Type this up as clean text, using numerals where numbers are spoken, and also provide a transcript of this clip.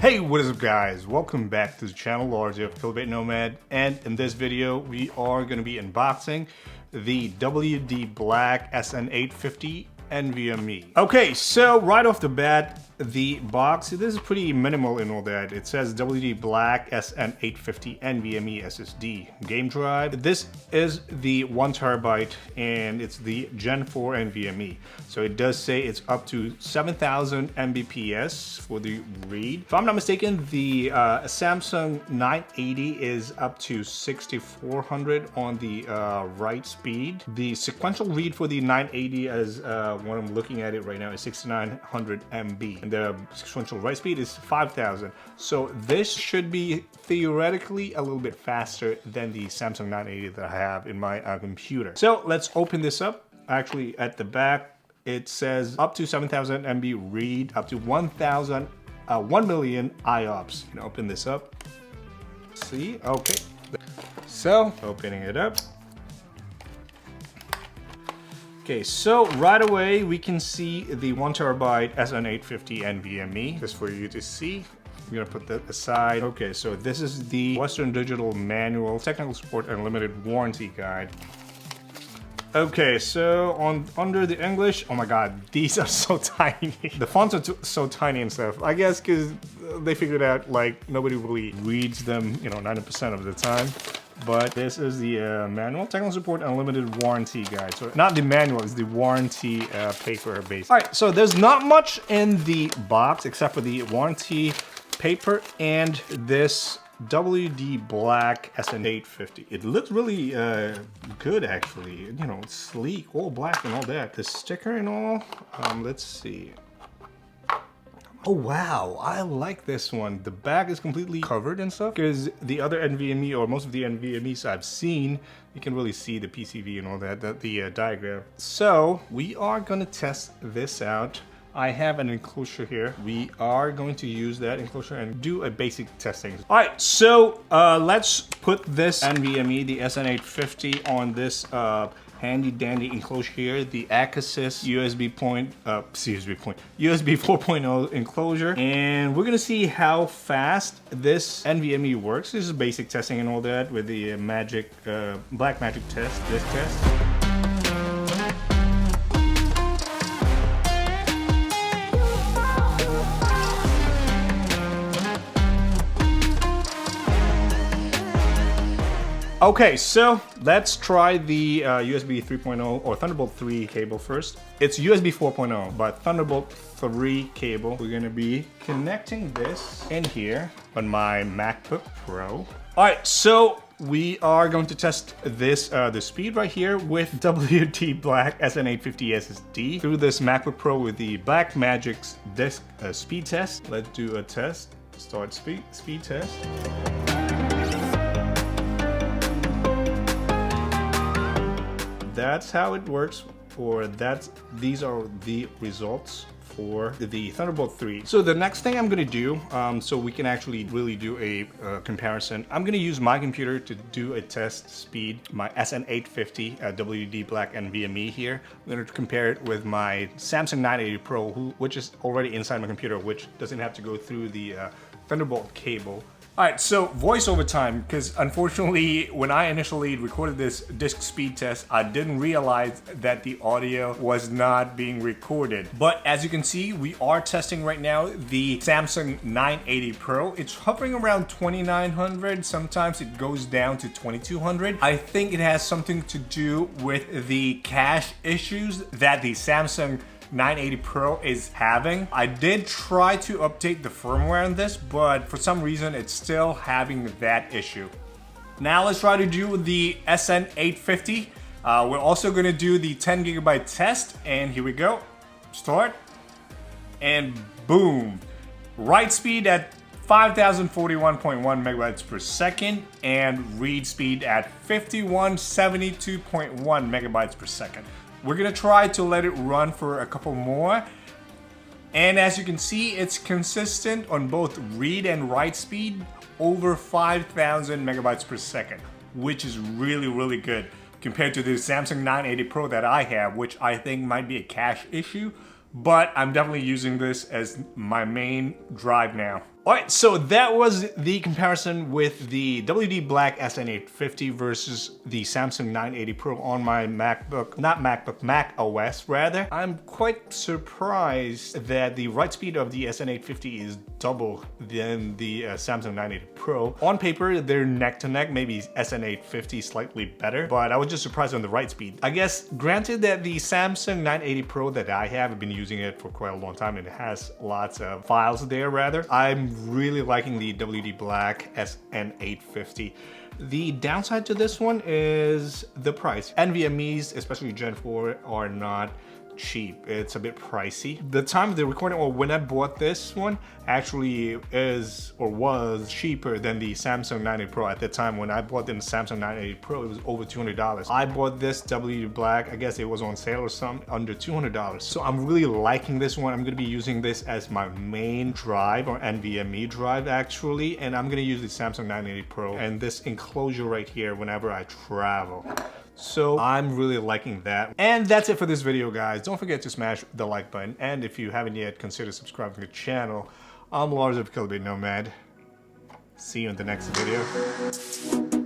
Hey, what is up guys? Welcome back to the channel, RJ Philbait Nomad, and in this video we are going to be unboxing the WD Black SN850 NVMe. Okay, so right off the bat, the box, this is pretty minimal in all that. It says WD Black SN850 NVMe SSD game drive. This is the 1 terabyte and it's the Gen 4 NVMe. So it does say it's up to 7000 Mbps for the read. If I'm not mistaken, the Samsung 980 is up to 6400 on the write speed. The sequential read for the 980, as what I'm looking at it right now, is 6900 MB. And the sequential write speed is 5000. So this should be theoretically a little bit faster than the Samsung 980 that I have in my computer. So let's open this up. Actually, at the back, it says up to 7000 MB read, up to 1 million IOPS. You can open this up. See, okay. So opening it up. Okay, so right away we can see the 1 terabyte SN850 NVMe, just for you to see. I'm gonna put that aside. Okay, so this is the Western Digital Manual, Technical Support and Limited Warranty Guide. Okay, so under the English, oh my god, these are so tiny. The fonts are so tiny and stuff. I guess because they figured out like nobody really reads them, 90% of the time. But this is the manual, Technical Support and Limited Warranty Guide. So not the manual, it's the warranty paper base. All right, so there's not much in the box except for the warranty paper and this WD Black SN850. It looks really good actually, it's sleek, all black and all that. The sticker and all, let's see. Oh wow, I like this one. The back is completely covered and stuff, because the other NVMe, or most of the NVMe's I've seen, you can really see the PCB and all that, the diagram. So we are gonna test this out. I have an enclosure here. We are going to use that enclosure and do a basic testing. All right, so let's put this NVMe, the SN850, on this handy dandy enclosure here, the Acasis USB 4.0 enclosure, and we're gonna see how fast this NVMe works. This is basic testing and all that with the BlackMagic test, this test. Okay, so let's try the USB 3.0 or Thunderbolt 3 cable first. It's USB 4.0, but Thunderbolt 3 cable. We're gonna be connecting this in here on my MacBook Pro. All right, so we are going to test this, the speed right here with WD Black SN850 SSD through this MacBook Pro with the BlackMagic's disk speed test. Let's do a test. Start speed test. That's how it works, or these are the results for the Thunderbolt 3. So the next thing I'm gonna do, so we can actually really do a comparison, I'm gonna use my computer to do a test speed, my SN850 WD Black NVMe here. I'm gonna compare it with my Samsung 980 Pro, which is already inside my computer, which doesn't have to go through the Thunderbolt cable. All right, so voiceover time, because unfortunately, when I initially recorded this disk speed test, I didn't realize that the audio was not being recorded. But as you can see, we are testing right now the Samsung 980 Pro. It's hovering around 2900. Sometimes it goes down to 2200. I think it has something to do with the cache issues that the Samsung 980 Pro is having. I did try to update the firmware on this, but for some reason it's still having that issue. Now let's try to do the SN850. We're also gonna do the 10 gigabyte test, and here we go. Start, and boom. Write speed at 5041.1 megabytes per second, and read speed at 5172.1 megabytes per second. We're gonna try to let it run for a couple more. And as you can see, it's consistent on both read and write speed over 5000 megabytes per second, which is really, really good compared to the Samsung 980 Pro that I have, which I think might be a cache issue, but I'm definitely using this as my main drive now. Alright, so that was the comparison with the WD Black SN850 versus the Samsung 980 Pro on my MacBook, not MacBook, Mac OS rather. I'm quite surprised that the write speed of the SN850 is double than the Samsung 980 Pro. On paper, they're neck to neck, maybe SN850 slightly better, but I was just surprised on the write speed. I guess, granted that the Samsung 980 Pro that I have, I've been using it for quite a long time and it has lots of files there rather. I'm really liking the WD Black SN850. The downside to this one is the price. NVMe's, especially Gen 4, are not cheap. It's a bit pricey. The time of the recording, or when I bought this one, actually is or was cheaper than the Samsung 980 Pro. At the time when I bought the Samsung 980 Pro, it was over $200. I bought this WD Black, I guess it was on sale or something, under $200. So I'm really liking this one. I'm gonna be using this as my main drive, or NVMe drive actually, and I'm gonna use the Samsung 980 Pro and this enclosure right here whenever I travel. So I'm really liking that. And that's it for this video, guys. Don't forget to smash the like button. And if you haven't yet, consider subscribing to the channel. I'm Lars of Nomad. See you in the next video.